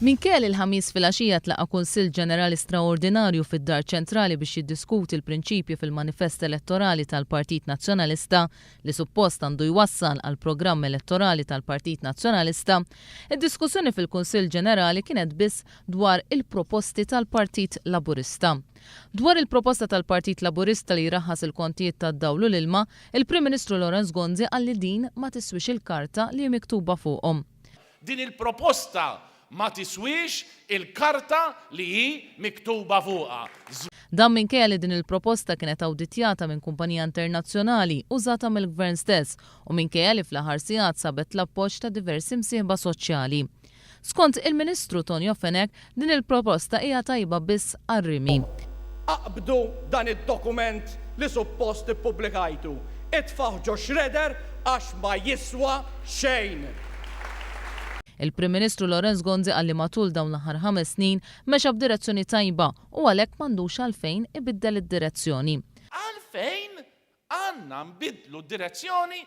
Minkejja il-ħamis filgħaxija tlaqa' Kunsill Ġenerali Straordinarju fid-Dar Ċentrali biex jiddiskuti l-prinċipji fil-manifest elettorali tal-Partit Nazzjonalista li suppost għandu jwassal għal programm elettorali tal-Partit Nazzjonalista, id-diskussjoni fil-Kunsill Ġenerali kienet biss dwar il-proposti tal-Partit Laburista. Dwar il-proposta tal-Partit Laburista li jraħħas il-kontijiet tad-dawlu l-ilma, il-Prim Ministru Lorenz Gonzi qalli din ma tiswix il-karta li miktuba fuqhom. Din il-proposta ma tiswix il-karta li hi miktuba fuqha. Dan minkejja li din il-proposta kienet awditjata minn kumpanija internazzjonali użata mill-Gvern stess u minkejja li fl-aħħar sigħat sabet l-appoġġ ta' diversi msieħba soċjali. Skont il-Ministru Tonio Fenek, din il-proposta hija tajba biss għar-rimi. Aqbdu dan id-dokument li suppost ippubblikajtu. Itfaħ ġo xreder għax ma jiswa xejn. Il-Prim Ministru Lorenz Gonzi qalli matul dawn l-aħħar 5 snin mexa b'direzzjoni tajba u għalhekk m'għandux għalfejn ibiddel id-direzzjoni. Għalfejn għandna nbiddlu d-direzzjoni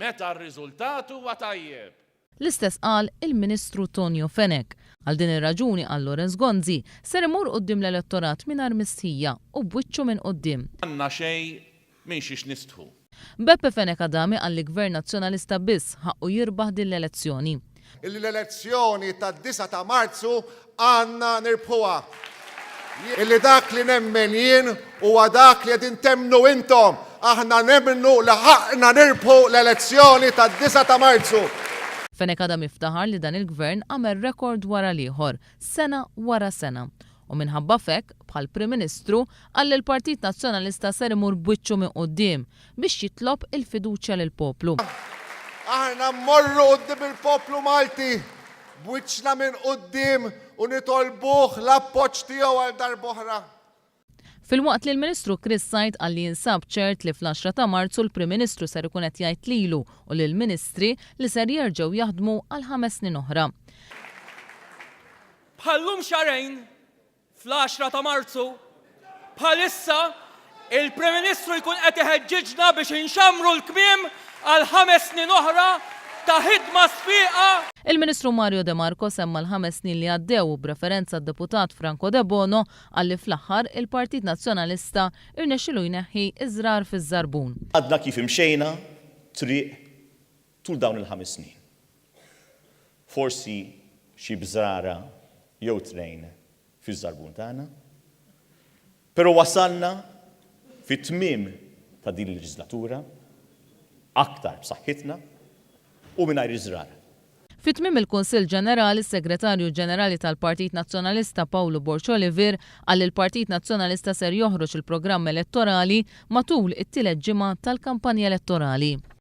meta r-riżultatu huwa tajjeb. L-istess qal il-Ministru Tonio Fenek. Għal din ir-raġuni għal Lorenz Gonzi ser imur quddiem l-elettorat mingħajr mistħija u b'wiċċu minn quddiem. Għandna xejn minn xiex nistħu. Beppe Fenek Adami għal li Gvern Nazzjonalista biss ħaqqu jirbaħ din l-elezzjoni. L-elezzjoni tad-9 ta' Marzu għandna nirbħuha. Illi dak li nemmen jien huwa dak li qed intemnu intom. Aħna nemmnu li ħaqna nirbħu l-elezzjoni tad-9 ta' Marzu. Fenek Adami iftaħar li dan il-Gvern għamel rekord wara l-ieħor, sena wara sena. U minħabba fek, bħal Prim Ministru, għall il-Partit Nazzjonalista ser imur b'wiċċu minn quddiem biex jitlob il-fiduċja lill-poplu. Aħna mmorru qudiem il-poplu Malti b'wiċċna minn quddiem u nitolbuh l-appoġġ tiegħu għal darb'oħra. Fil-waqt li l-Ministru Chris Said qalli jinsab ċert li fl-10 ta' Marzu l-Prim Ministru ser ikun qed jgħid lilu u lill-Ministri li ser jerġgħu jaħdmu għal 5 snin oħra. Bħallum xarejn fl-10 ta' Marzu bħalissa il-Prim Ministru jkun qed iħeġġiġna biex inxamru l-kmiem għal 5 snin oħra ta' ħidma sfiqa. Il-Ministru Mario De Marco semma l-5 snin li għaddew b'referenza d-deputat Franco De Bono għalli fl-aħħar il-Partit Nazzjonalista irnexxielu jneħħi iżrar fiż-żarbun. Għadna kif imxejna triq tul dawn il-5 snin. Forsi xi bżrara jew trejn fiż-żarbun tagħna, però wasalna fit-tmiem ta' din il-leġislatura aktar b'saħħitna u mingħajr iżrar. Fit-tmiem il-Kunsill Ġenerali, is-Segretarju Ġenerali tal-Partit Nazzjonalista Paolo Borċoliver qal il-Partit Nazzjonalista ser joħroġ il-programm elettorali matul it-tielet ġimgħa tal-kampanja elettorali.